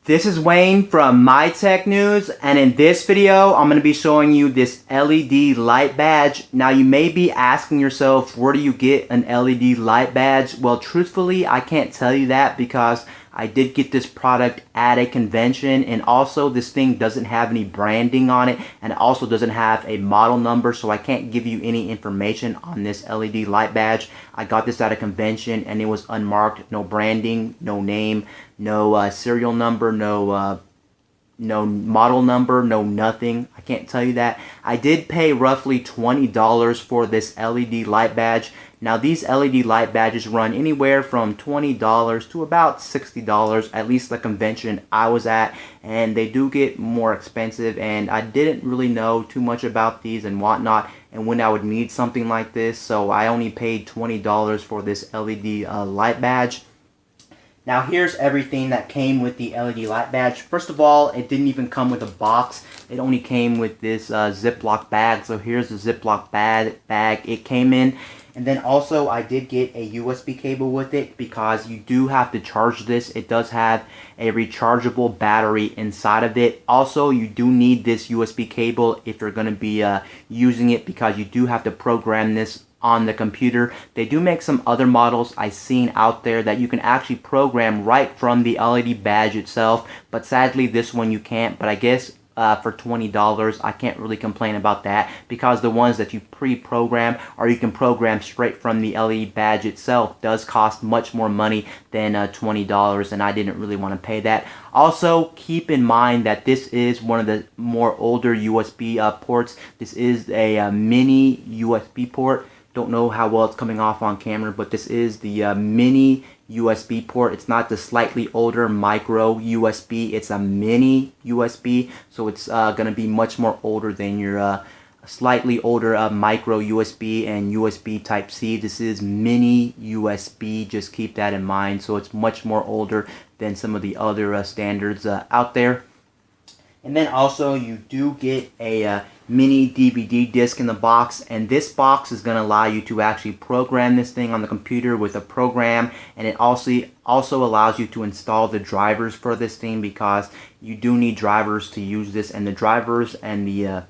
This is Wayne from MyTech News, and in this video I'm going to be showing you this LED light badge. Now you may be asking yourself, where do you get an LED light badge? Well, truthfully I can't tell you that because I did get this product at a convention, and also this thing doesn't have any branding on it, and it also doesn't have a model number, so I can't give you any information on this LED light badge. I got this at a convention and it was unmarked, no branding, no name, no serial number, no model number, no nothing. I can't tell you that. I did pay roughly $20 for this LED light badge. Now these LED light badges run anywhere from $20 to about $60, at least the convention I was at, and they do get more expensive, and I didn't really know too much about these and whatnot and when I would need something like this, so I only paid $20 for this LED light badge. Now here's everything that came with the LED light badge. First of all, it didn't even come with a box. It only came with this Ziploc bag. So here's the Ziploc bag it came in. And then also I did get a USB cable with it because you do have to charge this. It does have a rechargeable battery inside of it. Also, you do need this USB cable if you're going to be using it, because you do have to program this on the computer. They do make some other models I've seen out there that you can actually program right from the LED badge itself, but sadly this one you can't. But I guess for $20 I can't really complain about that, because the ones that you pre-program or you can program straight from the LED badge itself does cost much more money than $20, and I didn't really want to pay that. Also, keep in mind that this is one of the more older USB ports. This is a mini USB port. Don't know how well it's coming off on camera, but this is the mini USB port. It's not the slightly older micro USB, it's a mini USB, so it's gonna be much more older than your slightly older micro USB and USB type C. This is mini USB, just keep that in mind. So it's much more older than some of the other standards out there. And then also you do get a mini DVD disc in the box, and this box is going to allow you to actually program this thing on the computer with a program, and it also allows you to install the drivers for this thing, because you do need drivers to use this, and the drivers and the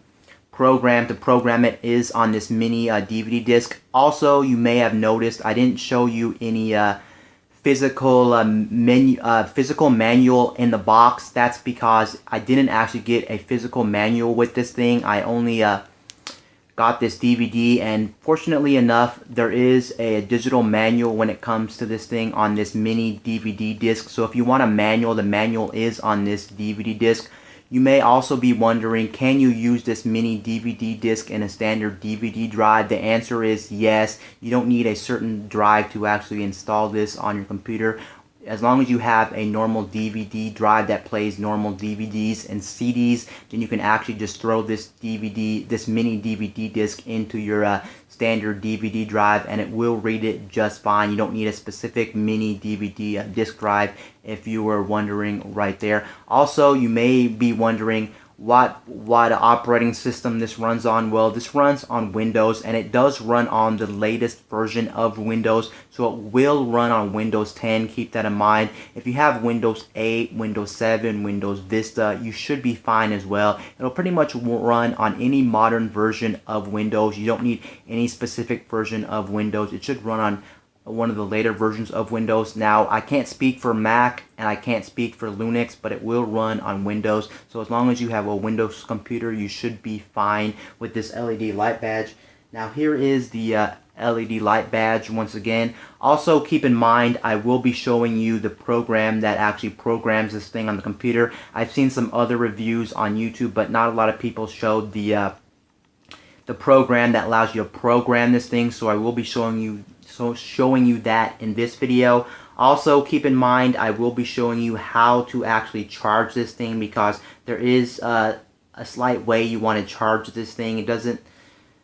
program to program it is on this mini DVD disc. Also, you may have noticed I didn't show you any physical manual in the box. That's because I didn't actually get a physical manual with this thing. I only got this DVD, and fortunately enough there is a digital manual when it comes to this thing on this mini DVD disc. So if you want a manual, the manual is on this DVD disc. You may also be wondering, can you use this mini DVD disc in a standard DVD drive? The answer is yes. You don't need a certain drive to actually install this on your computer. As long as you have a normal DVD drive that plays normal DVDs and CDs, then you can actually just throw this mini DVD disc into your standard DVD drive, and it will read it just fine. You don't need a specific mini DVD disc drive, if you were wondering right there. Also, you may be wondering what operating system this runs on. Well, this runs on Windows, and it does run on the latest version of Windows, so it will run on Windows 10. Keep that in mind. If you have Windows 8, Windows 7, Windows Vista, you should be fine as well. It'll pretty much run on any modern version of Windows. You don't need any specific version of Windows. It should run on one of the later versions of Windows. Now, I can't speak for Mac and I can't speak for Linux, but it will run on Windows. So as long as you have a Windows computer, you should be fine with this LED light badge. Now here is the LED light badge once again. Also keep in mind, I will be showing you the program that actually programs this thing on the computer. I've seen some other reviews on YouTube, but not a lot of people showed the program that allows you to program this thing, so I will be showing you that in this video. Also keep in mind, I will be showing you how to actually charge this thing, because there is a slight way you want to charge this thing. It doesn't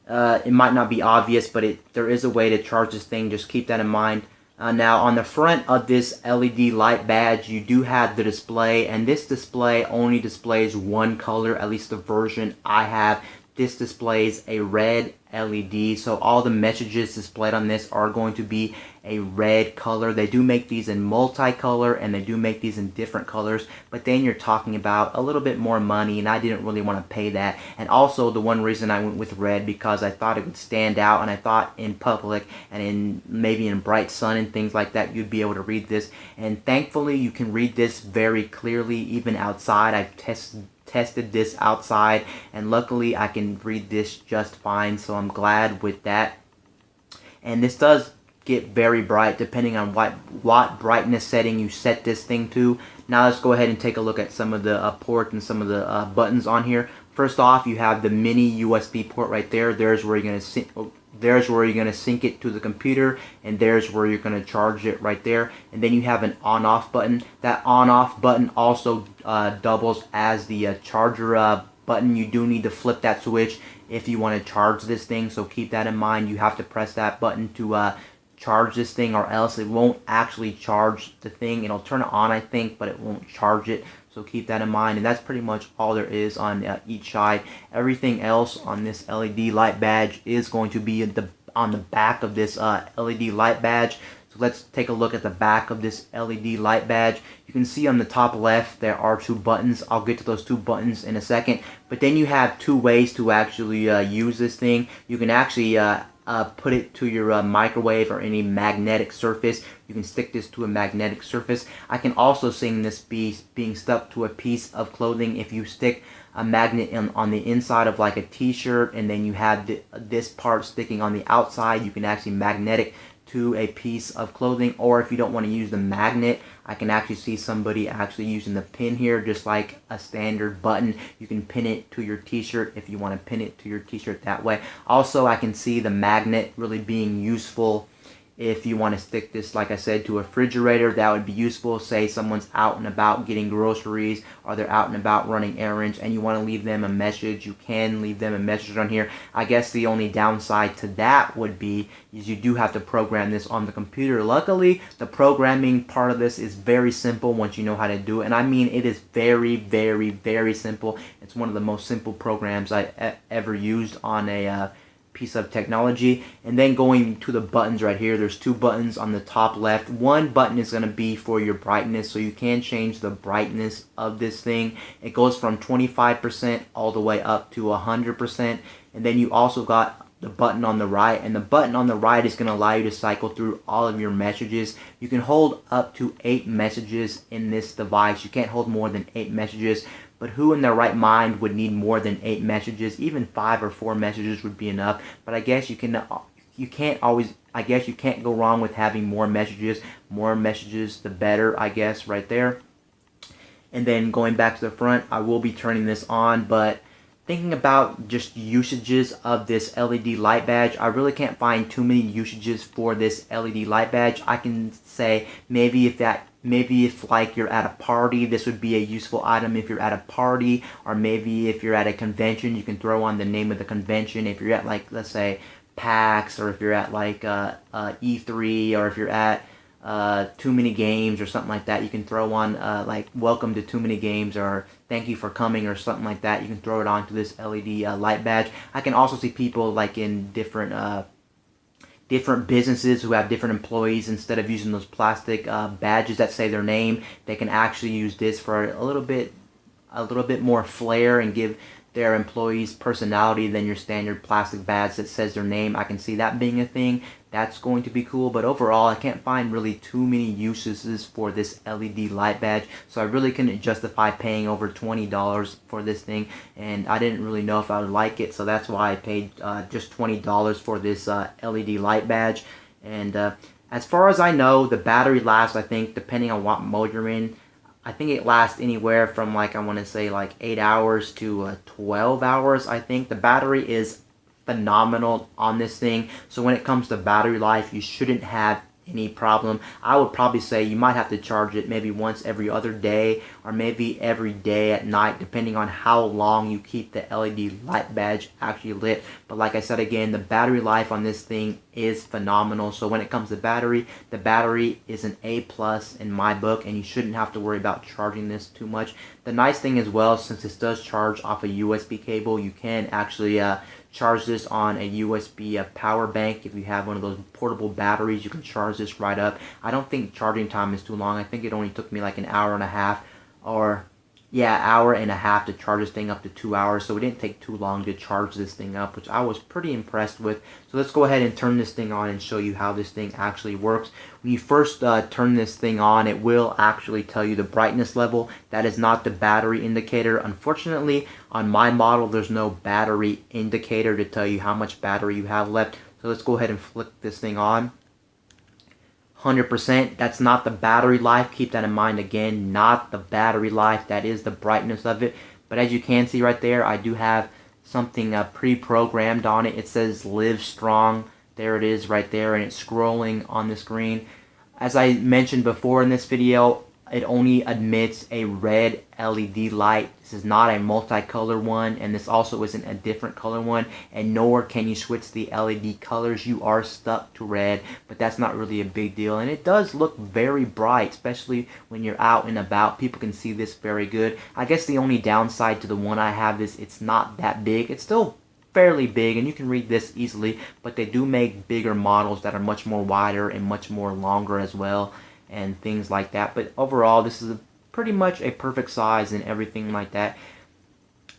it might not be obvious, but there is a way to charge this thing. Just keep that in mind. Now on the front of this LED light badge, you do have the display, and this display only displays one color, at least the version I have. This displays a red LED, so all the messages displayed on this are going to be a red color. They do make these in multicolor, and they do make these in different colors, but then you're talking about a little bit more money, and I didn't really want to pay that. And also the one reason I went with red, because I thought it would stand out, and I thought in public and in maybe in bright sun and things like that you'd be able to read this. And thankfully you can read this very clearly even outside. I've tested this outside, and luckily I can read this just fine, so I'm glad with that. And this does get very bright depending on what brightness setting you set this thing to. Now let's go ahead and take a look at some of the ports and some of the buttons on here. First off, you have the mini USB port right there. There's where you're going to sync it to the computer, and there's where you're going to charge it right there. And then you have an on-off button. That on-off button also doubles as the charger button. You do need to flip that switch if you want to charge this thing, so keep that in mind. You have to press that button to charge this thing, or else it won't actually charge the thing. It'll turn it on, I think, but it won't charge it. So keep that in mind. And that's pretty much all there is on each side. Everything else on this LED light badge is going to be on the back of this LED light badge. So let's take a look at the back of this LED light badge. You can see on the top left there are two buttons. I'll get to those two buttons in a second. But then you have two ways to actually use this thing. You can actually put it to your microwave or any magnetic surface. You can stick this to a magnetic surface. I can also see this being stuck to a piece of clothing. If you stick a magnet on the inside of like a t-shirt, and then you have this part sticking on the outside, you can actually magnetic to a piece of clothing. Or if you don't want to use the magnet, I can actually see somebody actually using the pin here, just like a standard button. You can pin it to your t-shirt if you want to pin it to your t-shirt that way. Also, I can see the magnet really being useful if you want to stick this, like I said, to a refrigerator. That would be useful. Say someone's out and about getting groceries, or they're out and about running errands, and you want to leave them a message. You can leave them a message on here. I guess the only downside to that would be is you do have to program this on the computer. Luckily, the programming part of this is very simple once you know how to do it. And I mean, it is very, very, very simple. It's one of the most simple programs I ever used on a piece of technology. And then going to the buttons right here, there's two buttons on the top left. One button is going to be for your brightness, so you can change the brightness of this thing. It goes from 25% all the way up to 100%. And then you also got the button on the right, and the button on the right is going to allow you to cycle through all of your messages. You can hold up to 8 messages in this device. You can't hold more than 8 messages. But who in their right mind would need more than 8 messages? Even 5 or 4 messages would be enough. But I guess you can't go wrong with having more messages. More messages, the better, I guess, right there. And then going back to the front, I will be turning this on, but thinking about just usages of this LED light badge, I really can't find too many usages for this LED light badge. I can say maybe if like you're at a party, this would be a useful item if you're at a party, or maybe if you're at a convention, you can throw on the name of the convention. If you're at, like, let's say PAX, or if you're at like E3, or if you're at Too Many Games or something like that, you can throw on like welcome to Too Many Games, or thank you for coming, or something like that. You can throw it onto this LED light badge. I can also see people like in different businesses who have different employees. Instead of using those plastic badges that say their name, they can actually use this for a little bit more flair and give their employees personality than your standard plastic badge that says their name. I can see that being a thing. That's going to be cool, but overall I can't find really too many uses for this LED light badge, so I really couldn't justify paying over $20 for this thing, and I didn't really know if I would like it, so that's why I paid just $20 for this LED light badge. And as far as I know, the battery lasts, I think, depending on what mode you're in, I think it lasts anywhere from, like, I want to say like 8 hours to 12 hours. I think the battery is phenomenal on this thing. So when it comes to battery life, you shouldn't have any problem. I would probably say you might have to charge it maybe once every other day, or maybe every day at night, depending on how long you keep the LED light badge actually lit. But like I said again, the battery life on this thing is phenomenal. So when it comes to battery, the battery is an A+ in my book, and you shouldn't have to worry about charging this too much. The nice thing as well, since this does charge off a USB cable, you can actually charge this on a USB power bank. If you have one of those portable batteries, you can charge this right up. I don't think charging time is too long. I think it only took me like an hour and a half, or yeah, hour and a half to charge this thing up to 2 hours. So it didn't take too long to charge this thing up, which I was pretty impressed with. So let's go ahead and turn this thing on and show you how this thing actually works. When you first turn this thing on, it will actually tell you the brightness level. That is not the battery indicator. Unfortunately, on my model, there's no battery indicator to tell you how much battery you have left. So let's go ahead and flick this thing on. 100%. That's not the battery life. Keep that in mind. Again, not the battery life. That is the brightness of it. But as you can see right there, I do have something pre-programmed on it. It says Live Strong. There it is right there, and it's scrolling on the screen. As I mentioned before in this video, it only admits a red LED light. This is not a multicolor one, and this also isn't a different color one, and nor can you switch the LED colors. You are stuck to red, but that's not really a big deal, and it does look very bright, especially when you're out and about. People can see this very good. I guess the only downside to the one I have is it's not that big. It's still fairly big, and you can read this easily, but they do make bigger models that are much more wider and much more longer as well, and things like that. But overall, this is pretty much a perfect size and everything like that.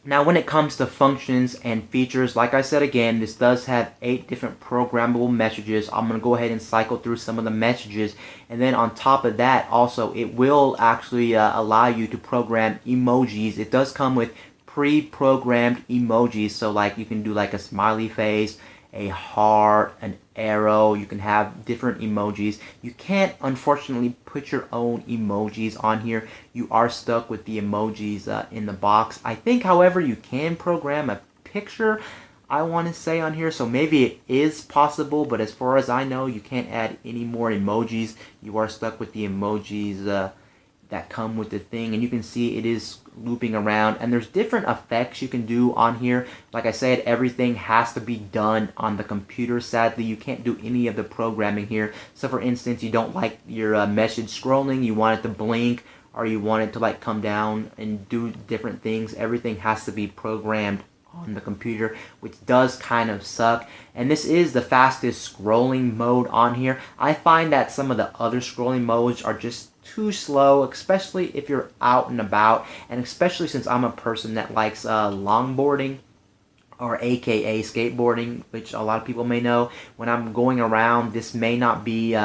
Now, when it comes to functions and features, like I said again, this does have 8 different programmable messages. I'm going to go ahead and cycle through some of the messages, and then on top of that, also, it will actually allow you to program emojis. It does come with pre-programmed emojis, so like you can do like a smiley face, a heart, an arrow. You can have different emojis. You can't, unfortunately, put your own emojis on here. You are stuck with the emojis in the box. I think, however, you can program a picture, I want to say, on here, so maybe it is possible, but as far as I know, you can't add any more emojis. You are stuck with the emojis that come with the thing, and you can see it is looping around, and there's different effects you can do on here. Like I said, everything has to be done on the computer. Sadly, you can't do any of the programming here. So for instance, you don't like your message scrolling, you want it to blink, or you want it to like come down and do different things. Everything has to be programmed on the computer, which does kind of suck. And this is the fastest scrolling mode on here. I find that some of the other scrolling modes are just too slow, especially if you're out and about, and especially since I'm a person that likes longboarding, or aka skateboarding, which a lot of people may know. When I'm going around, this may not be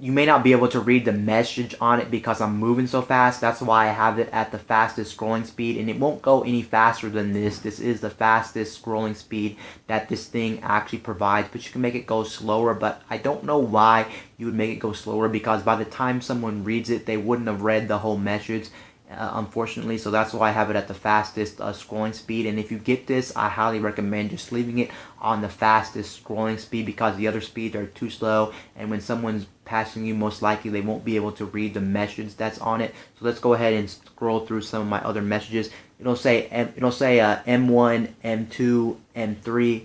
you may not be able to read the message on it because I'm moving so fast. That's why I have it at the fastest scrolling speed, and it won't go any faster than this. This is the fastest scrolling speed that this thing actually provides, but you can make it go slower, but I don't know why you would make it go slower, because by the time someone reads it, they wouldn't have read the whole message, unfortunately. So that's why I have it at the fastest scrolling speed. And if you get this, I highly recommend just leaving it on the fastest scrolling speed, because the other speeds are too slow, and when someone's passing you, most likely they won't be able to read the message that's on it. So let's go ahead and scroll through some of my other messages. It'll say M1, M2, M3,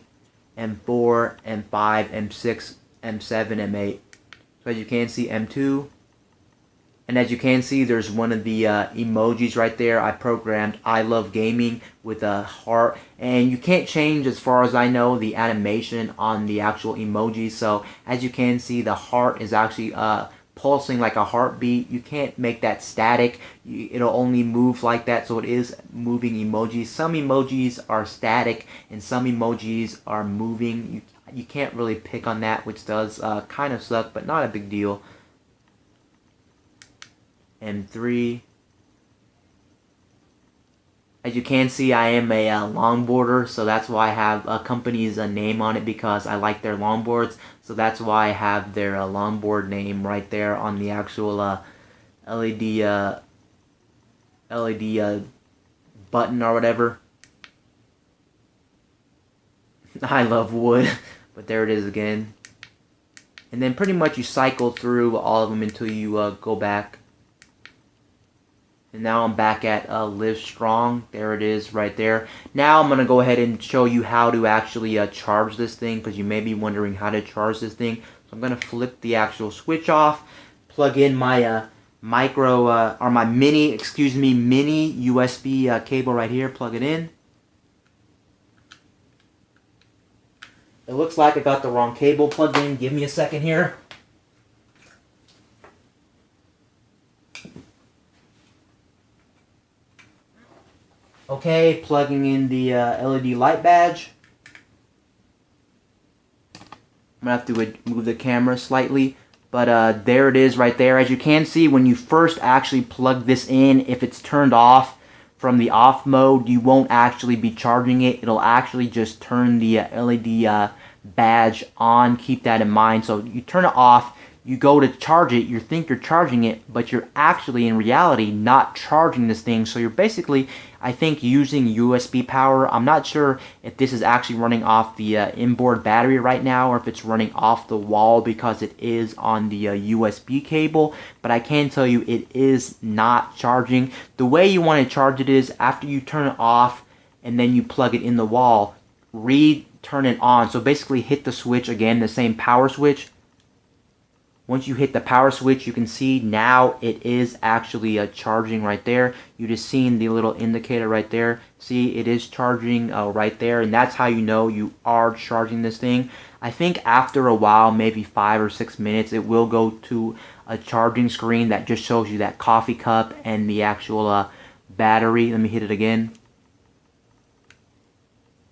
M4, M5, M6, M7, M8. So as you can see, M2. And as you can see, there's one of the emojis right there. I programmed I love gaming with a heart. And you can't change, as far as I know, the animation on the actual emoji. So as you can see, the heart is actually pulsing like a heartbeat. You can't make that static. It'll only move like that. So it is moving emojis. Some emojis are static and some emojis are moving. You can't really pick on that, which does kind of suck, but not a big deal. M3. As you can see, I am a longboarder, so that's why I have a company's name on it, because I like their longboards. So that's why I have their longboard name right there on the actual LED button or whatever. I love wood, but there it is again. And then pretty much you cycle through all of them until you go back. And now I'm back at Live Strong. There it is right there. Now I'm going to go ahead and show you how to actually charge this thing, because you may be wondering how to charge this thing. So I'm going to flip the actual switch off, plug in my mini USB cable right here, plug it in. It looks like I got the wrong cable plugged in. Give me a second here. Okay, plugging in the LED light badge. I'm going to have to move the camera slightly. But there it is right there. As you can see, when you first actually plug this in, if it's turned off from the off mode, you won't actually be charging it. It'll actually just turn the LED badge on. Keep that in mind. So you turn it off, you go to charge it, you think you're charging it, but you're actually in reality not charging this thing. So you're basically, I think, using USB power. I'm not sure if this is actually running off the inboard battery right now, or if it's running off the wall because it is on the USB cable, but I can tell you it is not charging. The way you want to charge it is after you turn it off and then you plug it in the wall, turn it on. So basically hit the switch again, the same power switch. Once you hit the power switch, you can see now it is actually charging right there. You just seen the little indicator right there. See, it is charging right there, and that's how you know you are charging this thing. I think after a while, maybe 5 or 6 minutes, it will go to a charging screen that just shows you that coffee cup and the actual battery. Let me hit it again.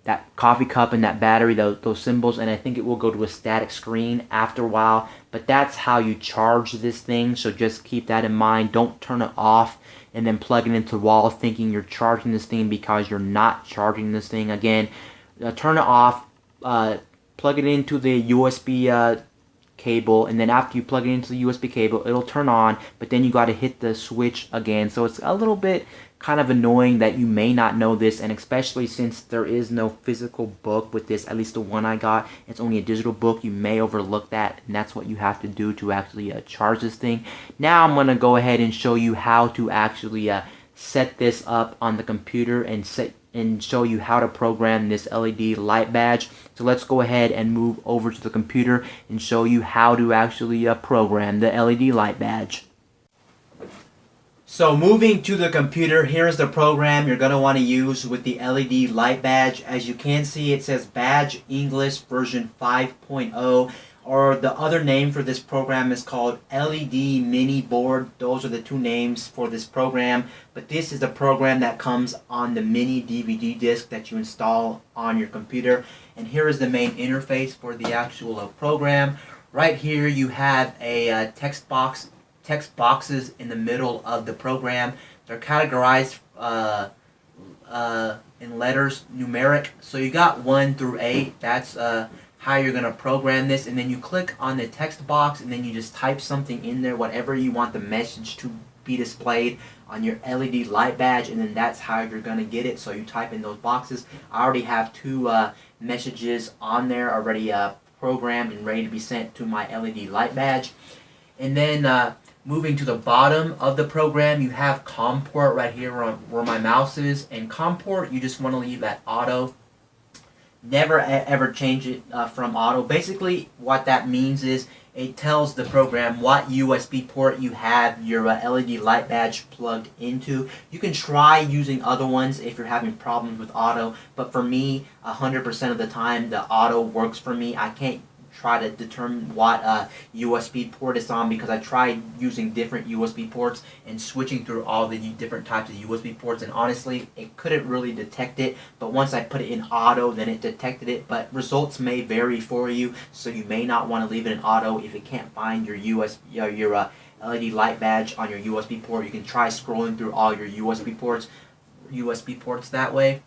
That coffee cup and that battery, those symbols, and I think it will go to a static screen after a while. But that's how you charge this thing, so just keep that in mind. Don't turn it off and then plug it into the wall thinking you're charging this thing, because you're not charging this thing. Again, turn it off, plug it into the USB cable, and then after you plug it into the USB cable, it'll turn on, but then you got to hit the switch again. So it's a little bit kind of annoying that you may not know this, and especially since there is no physical book with this, at least the one I got, it's only a digital book. You may overlook that, and that's what you have to do to actually charge this thing. Now I'm going to go ahead and show you how to actually set this up on the computer and show you how to program this LED light badge. So let's go ahead and move over to the computer and show you how to actually program the LED light badge. So moving to the computer, here's the program you're going to want to use with the LED light badge. As you can see, it says Badge English version 5.0, or the other name for this program is called LED Mini Board. Those are the two names for this program, but this is the program that comes on the mini DVD disc that you install on your computer. And here is the main interface for the actual program. Right here you have a text boxes in the middle of the program. They're categorized in letters, numeric. So you got 1 through 8. That's how you're going to program this. And then you click on the text box, and then you just type something in there, whatever you want the message to be displayed on your LED light badge, and then that's how you're going to get it. So you type in those boxes. I already have 2 messages on there already programmed and ready to be sent to my LED light badge. And then moving to the bottom of the program, you have COM port right here where my mouse is. And COM port, you just want to leave at auto. Never ever change it from auto. Basically, what that means is it tells the program what USB port you have your LED light badge plugged into. You can try using other ones if you're having problems with auto, but for me, 100% of the time, the auto works for me. I can't try to determine what USB port it's on, because I tried using different USB ports and switching through all the different types of USB ports, and honestly it couldn't really detect it. But once I put it in auto, then it detected it. But results may vary for you, so you may not want to leave it in auto. If it can't find your LED light badge on your USB port, you can try scrolling through all your USB ports that way.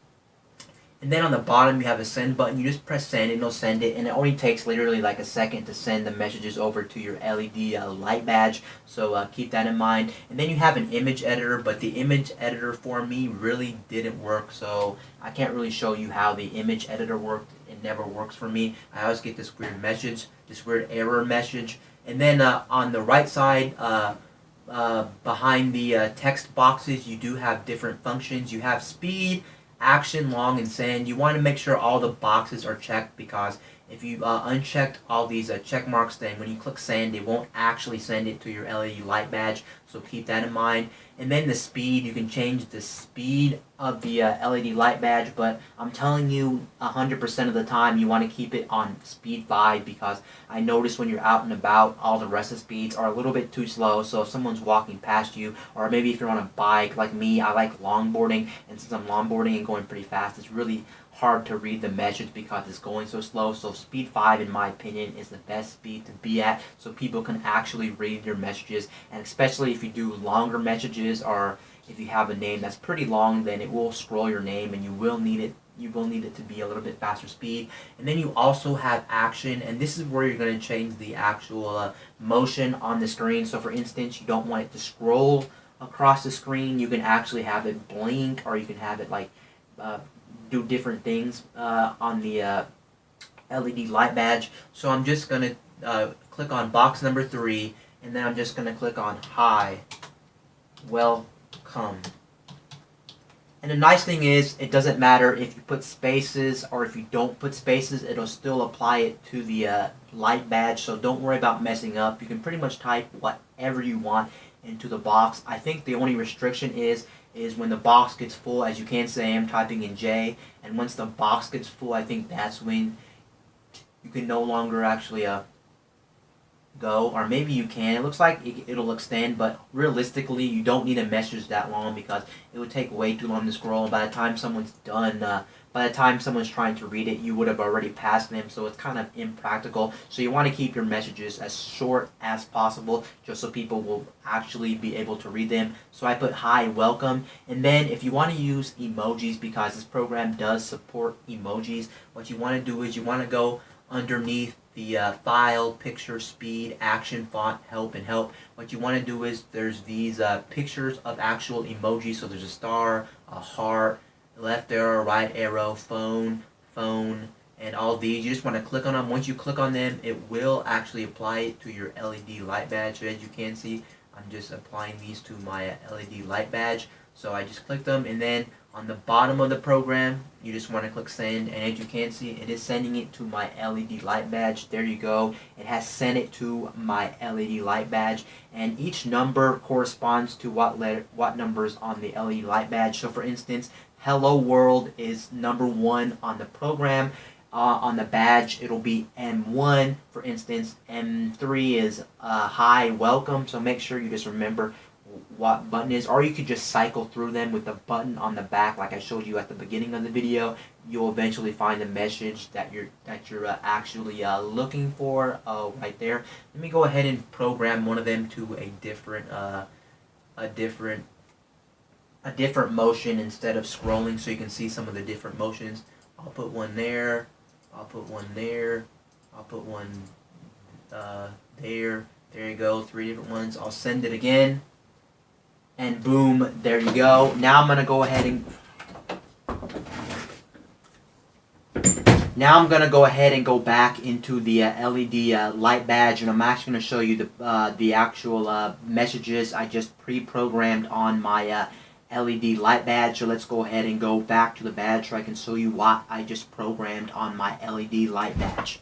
And then on the bottom you have a send button. You just press send and it'll send it, and it only takes literally like a second to send the messages over to your LED light badge. So keep that in mind. And then you have an image editor, but the image editor for me really didn't work, so I can't really show you how the image editor worked. It never works for me. I always get this weird message, this weird error message. And then on the right side, behind the text boxes, you do have different functions. You have speed, action, long, and send. You want to make sure all the boxes are checked, because If you unchecked all these check marks, then when you click send, it won't actually send it to your LED light badge. So keep that in mind. And then the speed, you can change the speed of the LED light badge, but I'm telling you 100% of the time you want to keep it on speed 5, because I notice when you're out and about, all the rest of the speeds are a little bit too slow. So if someone's walking past you, or maybe if you're on a bike like me, I like longboarding, and since I'm longboarding and going pretty fast, it's really hard to read the message because it's going so slow. So speed 5, in my opinion, is the best speed to be at, so people can actually read your messages. And especially if you do longer messages, or if you have a name that's pretty long, then it will scroll your name, and you will need it to be a little bit faster speed. And then you also have action, and this is where you're going to change the actual motion on the screen. So for instance, you don't want it to scroll across the screen, you can actually have it blink, or you can have it like do different things on the LED light badge. So I'm just going to click on box number 3, and then I'm just going to click on hi, welcome. And the nice thing is, it doesn't matter if you put spaces or if you don't put spaces, it'll still apply it to the light badge. So don't worry about messing up. You can pretty much type whatever you want into the box. I think the only restriction is when the box gets full. As you can see, I am typing in J, and once the box gets full, I think that's when you can no longer actually go, or maybe you can. It looks like it'll extend, but realistically, you don't need a message that long, because it would take way too long to scroll. And by the time someone's done, by the time someone's trying to read it, you would have already passed them, so it's kind of impractical. So you want to keep your messages as short as possible, just so people will actually be able to read them. So I put hi, welcome. And then if you want to use emojis, because this program does support emojis, what you want to do is you want to go underneath the file, picture, speed, action, font, help, and help. What you want to do is there's these pictures of actual emojis. So there's a star, a heart, left arrow, right arrow, phone, and all these. You just want to click on them. Once you click on them, it will actually apply it to your LED light badge. So as you can see, I'm just applying these to my LED light badge. So I just clicked them, and then on the bottom of the program, you just want to click send, and as you can see, it is sending it to my LED light badge. There you go. It has sent it to my LED light badge, and each number corresponds to what numbers on the LED light badge. So for instance, hello world is number 1 on the program. On the badge, it'll be M1. For instance, M3 is hi, welcome. So make sure you just remember what button is, or you could just cycle through them with the button on the back like I showed you at the beginning of the video. You'll eventually find the message that you're actually looking for right there. Let me go ahead and program one of them to a different motion instead of scrolling, so you can see some of the different motions. I'll put one there, I'll put one there, I'll put one there. There you go, 3 different ones. I'll send it again, and boom, there you go. Now I'm gonna go ahead and go back into the LED light badge, and I'm actually gonna show you the actual messages I just pre-programmed on my LED light badge. So let's go ahead and go back to the badge so I can show you what I just programmed on my LED light badge.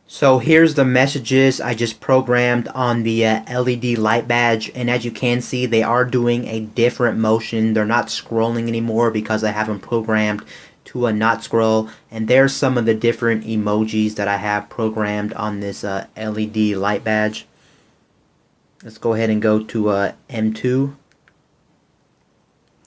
So here's the messages I just programmed on the LED light badge, and as you can see, they are doing a different motion. They're not scrolling anymore because I have them programmed to not scroll. And there's some of the different emojis that I have programmed on this LED light badge. Let's go ahead and go to M2.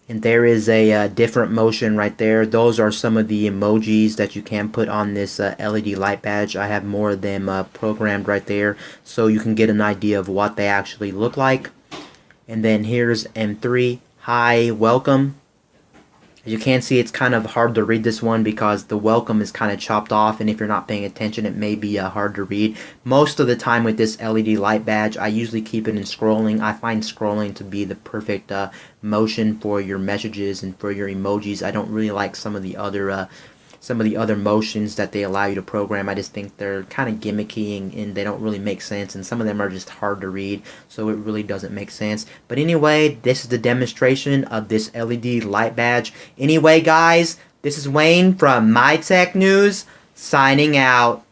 And there is a different motion right there. Those are some of the emojis that you can put on this LED light badge. I have more of them programmed right there, so you can get an idea of what they actually look like. And then here's M3, hi, welcome. As you can see, it's kind of hard to read this one because the welcome is kind of chopped off, and if you're not paying attention, it may be hard to read. Most of the time with this LED light badge, I usually keep it in scrolling. I find scrolling to be the perfect motion for your messages and for your emojis. I don't really like some of the other motions that they allow you to program. I just think they're kind of gimmicky and they don't really make sense, and some of them are just hard to read, so it really doesn't make sense. But anyway, this is the demonstration of this LED light badge. Anyway, guys, This is Wayne from My Tech News, signing out.